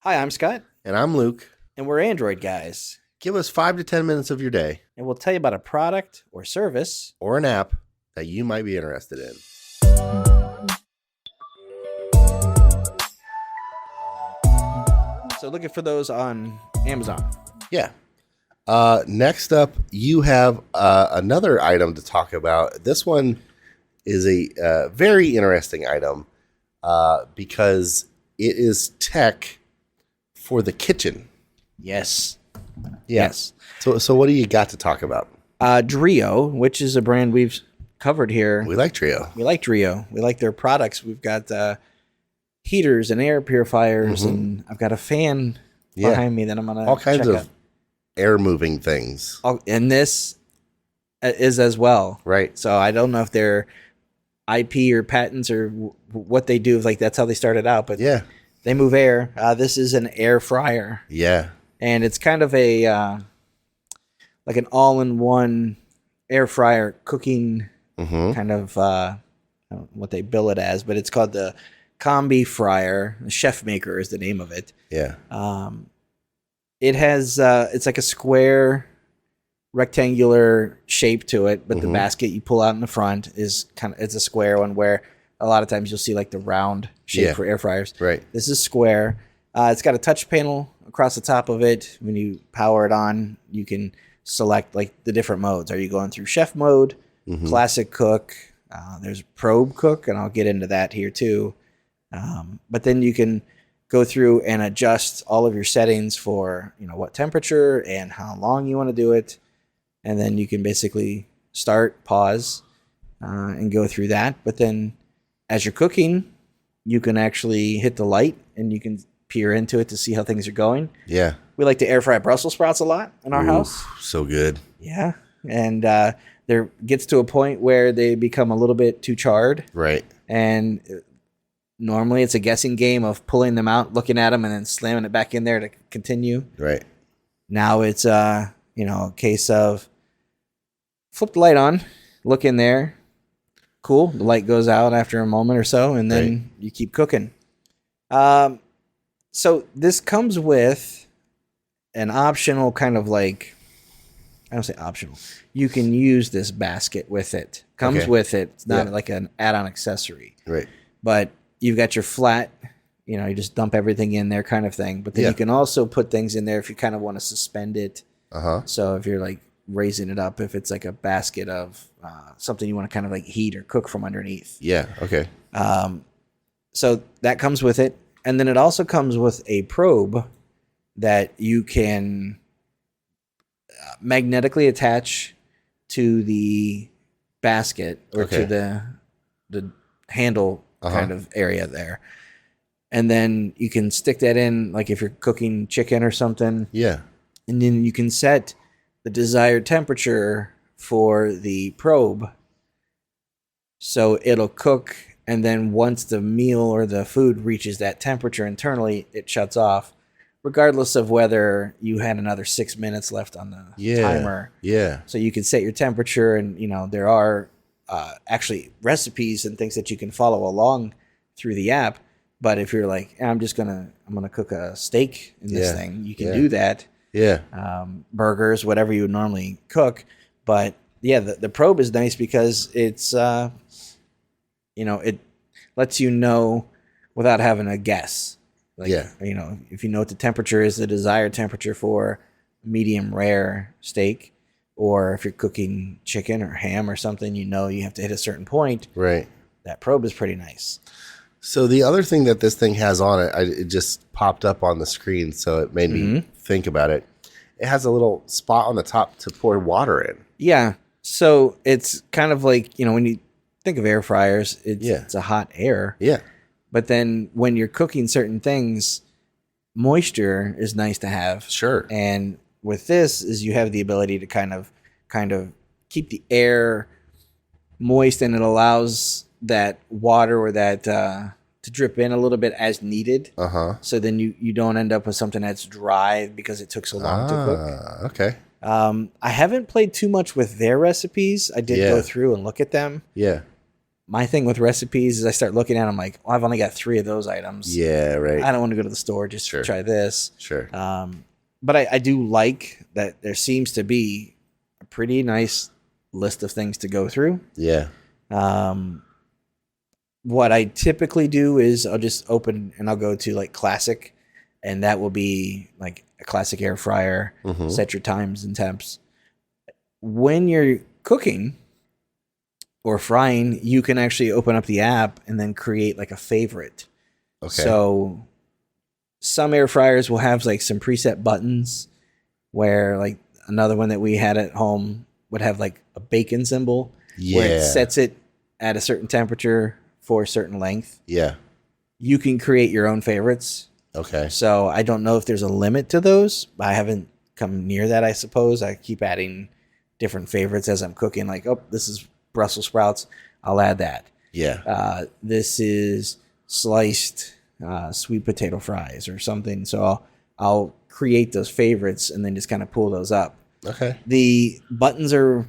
Hi, I'm Scott, And I'm Luke. and we're Android guys, Give us 5 to 10 minutes of your day and we'll tell you about a product or service. or an app that you might be interested in. So looking for those on Amazon. Yeah. Next up, you have another item to talk about. This one is a very interesting item because it is tech for the kitchen. Yes. Yeah. Yes. So what do you got to talk about? Dreo, which is a brand we've covered here. We like Dreo. We like Dreo. We like their products. We've got heaters and air purifiers, and I've got a fan behind me that I'm going to all kinds check of out. air moving things. And this is as well. Right. So I don't know if they're IP or patents or what they do. Like that's how they started out. But Yeah. they move air. This is an air fryer. Yeah. And it's kind of a like an all-in-one air fryer cooking kind of I don't know what they bill it as, but it's called the Combi Fryer. The ChefMaker is the name of it. Yeah. It has it's like a square rectangular shape to it, but the basket you pull out in the front is it's a square one where a lot of times you'll see like the round shape for air fryers. Right. This is square. It's got a touch panel across the top of it. When you power it on, you can select like the different modes. Are you going through chef mode, classic cook? There's probe cook, and I'll get into that here too. But then you can go through and adjust all of your settings for, what temperature and how long you want to do it. And then you can basically start, pause, and go through that. But then as you're cooking, you can actually hit the light and you can peer into it to see how things are going. Yeah. We like to air fry Brussels sprouts a lot in our house. So good. Yeah. And there gets to a point where they become a little bit too charred. Right. And normally it's a guessing game of pulling them out, looking at them, and then slamming it back in there to continue. Right. Now it's a case of flip the light on, look in there. Cool. The light goes out after a moment or so, and then you keep cooking. So this comes with an optional kind of like, I don't say optional. You can use this basket with it. Comes with it. It's not like an add-on accessory. Right. But you've got your flat, you just dump everything in there kind of thing. But then you can also put things in there if you kind of want to suspend it. So if you're like raising it up, if it's like a basket of something you want to kind of like heat or cook from underneath. Yeah. Okay. So that comes with it. And then it also comes with a probe that you can magnetically attach to the basket or to the handle kind of area there. And then you can stick that in, like if you're cooking chicken or something. Yeah. And then you can set the desired temperature for the probe. So it'll cook. And then once the meal or the food reaches that temperature internally, it shuts off, regardless of whether you had another 6 minutes left on the timer. Yeah. So you can set your temperature, and there are actually recipes and things that you can follow along through the app. But if you're like, I'm gonna cook a steak in this thing, you can do that. Yeah. Burgers, whatever you would normally cook. But yeah, the probe is nice because it's it lets you know without having to guess. Like, if you know what the temperature is, the desired temperature for medium rare steak, or if you're cooking chicken or ham or something, you have to hit a certain point. Right. That probe is pretty nice. So the other thing that this thing has on it, it just popped up on the screen, so it made me think about it. It has a little spot on the top to pour water in. Yeah. So it's kind of like, when you think of air fryers, it's a hot air. Yeah. But then when you're cooking certain things, moisture is nice to have. Sure. And with this is you have the ability to kind of keep the air moist, and it allows that water or that to drip in a little bit as needed. So then you don't end up with something that's dry because it took so long to cook. Okay. I haven't played too much with their recipes. I did go through and look at them. Yeah. my thing with recipes is I start looking at them like, well, I've only got 3 of those items. Yeah, right. I don't want to go to the store just to try this. Sure. But I do like that there seems to be a pretty nice list of things to go through. Yeah. What I typically do is I'll just open and I'll go to like classic, and that will be like a classic air fryer. Set your times and temps. When you're cooking or frying, you can actually open up the app and then create like a favorite. Okay. So some air fryers will have like some preset buttons, where like another one that we had at home would have like a bacon symbol where it sets it at a certain temperature for a certain length. Yeah. You can create your own favorites. Okay. So I don't know if there's a limit to those. I haven't come near that, I suppose. I keep adding different favorites as I'm cooking. Like, oh, this is Brussels sprouts. I'll add that. Yeah. This is sliced sweet potato fries or something. So I'll create those favorites and then just kind of pull those up. Okay. The buttons are,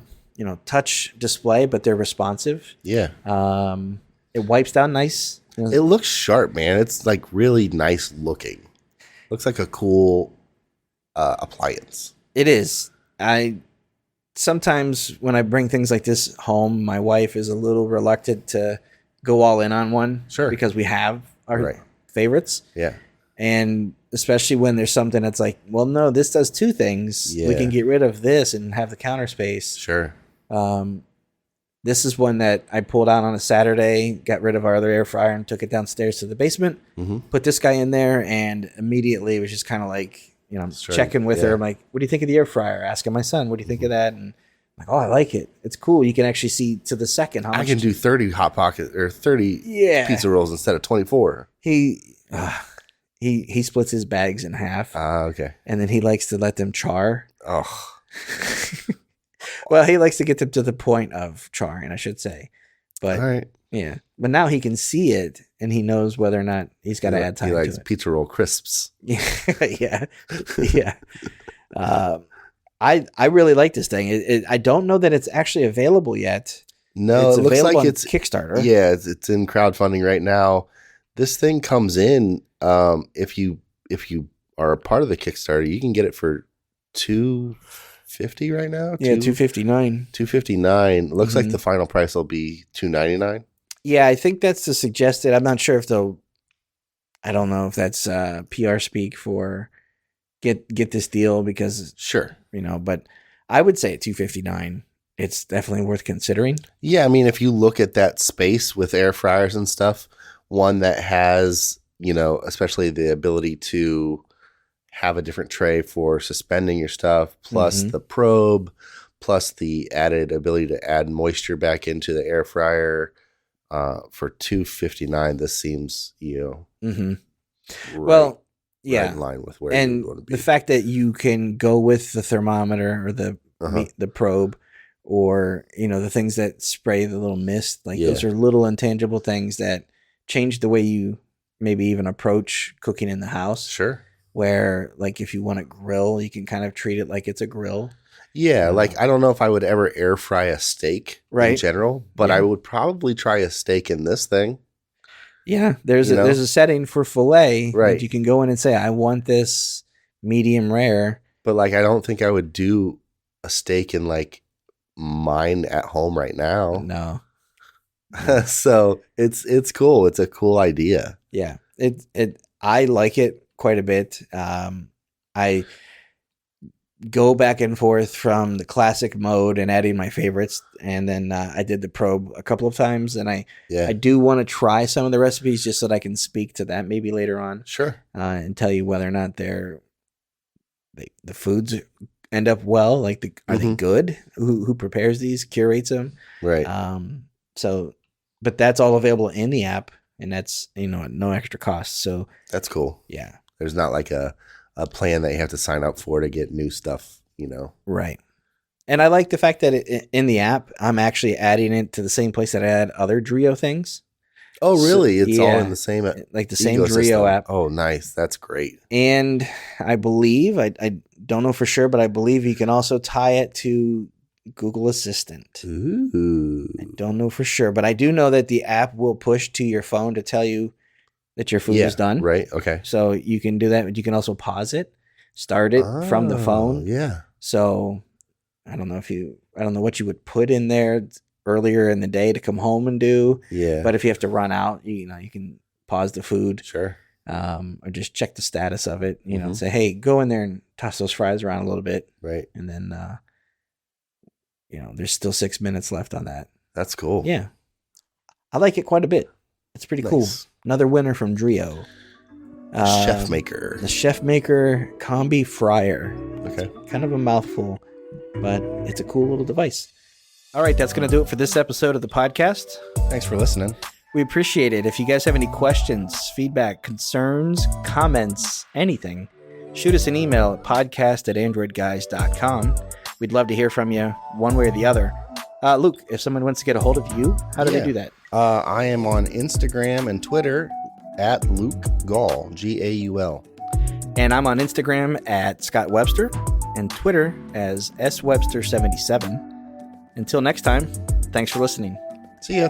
touch display, but they're responsive. Yeah. It wipes down nice. It looks sharp, man. It's like really nice looking. Looks like a cool appliance. It is. Sometimes when I bring things like this home, my wife is a little reluctant to go all in on one. Sure. Because we have our favorites. Yeah. And especially when there's something that's like, well, no, this does 2 things. Yeah. We can get rid of this and have the counter space. Sure. This is one that I pulled out on a Saturday, got rid of our other air fryer and took it downstairs to the basement, put this guy in there, and immediately it was just kind of like, checking with her. I'm like, what do you think of the air fryer? Asking my son, what do you think of that? And I'm like, oh, I like it. It's cool. You can actually see to the second how much. I can do 30 Hot Pocket or 30 pizza rolls instead of 24. He splits his bags in half. Okay. And then he likes to let them char. Oh. Well, he likes to get them to the point of charring, I should say. But all right. Yeah. But now he can see it and he knows whether or not he's got to add time to it. He likes pizza roll crisps. Yeah. Yeah. I really like this thing. I don't know that it's actually available yet. No, it looks like it's Kickstarter. Yeah, it's in crowdfunding right now. This thing comes in if you are a part of the Kickstarter, you can get it for $250 right now. Yeah, $259. $259. Looks like the final price will be $299. Yeah, I think that's the suggested. I'm not sure if I don't know if that's PR speak for get this deal because sure, but I would say at $259, it's definitely worth considering. Yeah, I mean, if you look at that space with air fryers and stuff, one that has, especially the ability to have a different tray for suspending your stuff, plus the probe, plus the added ability to add moisture back into the air fryer. For $259, this seems, well, yeah, right in line with where and you want to be. The fact that you can go with the thermometer or the probe, or the things that spray the little mist, like those are little intangible things that change the way you maybe even approach cooking in the house. Sure. Where like if you want to grill, you can kind of treat it like it's a grill. Yeah, like I don't know if I would ever air fry a steak in general, but I would probably try a steak in this thing. Yeah, there's a setting for filet. Right. You can go in and say, I want this medium rare. But like I don't think I would do a steak in like mine at home right now. No. So it's cool. It's a cool idea. Yeah. I like it quite a bit. I go back and forth from the classic mode and adding my favorites, and then I did the probe a couple of times, and I do want to try some of the recipes just so that I can speak to that maybe later on. Sure. And tell you whether or not the foods end up well. Like, are they good? Who prepares these? Curates them? Right. But that's all available in the app, and that's at no extra cost. So that's cool. Yeah. There's not like a plan that you have to sign up for to get new stuff, Right. And I like the fact that in the app, I'm actually adding it to the same place that I add other Dreo things. Oh, really? It's all in the same like the same Dreo app. Oh, nice. That's great. And I believe, I don't know for sure, but I believe you can also tie it to Google Assistant. Ooh. I don't know for sure, but I do know that the app will push to your phone to tell you that your food is done. Right. Okay. So you can do that, but you can also pause it, start it from the phone. Yeah. So I don't know what you would put in there earlier in the day to come home and do. Yeah. But if you have to run out, you can pause the food. Sure. Or just check the status of it, and say, hey, go in there and toss those fries around a little bit. Right. And then, there's still 6 minutes left on that. That's cool. Yeah. I like it quite a bit. It's pretty cool. Another winner from Dreo. ChefMaker. The ChefMaker Combi Fryer. Okay. Kind of a mouthful, but it's a cool little device. All right, that's going to do it for this episode of the podcast. Thanks for listening. We appreciate it. If you guys have any questions, feedback, concerns, comments, anything, shoot us an email at podcast@AndroidGuys.com. We'd love to hear from you one way or the other. Luke, if someone wants to get a hold of you, how do they do that? I am on Instagram and Twitter at Luke Gaul, Gaul. And I'm on Instagram at Scott Webster and Twitter as SWebster77. Until next time, thanks for listening. See ya.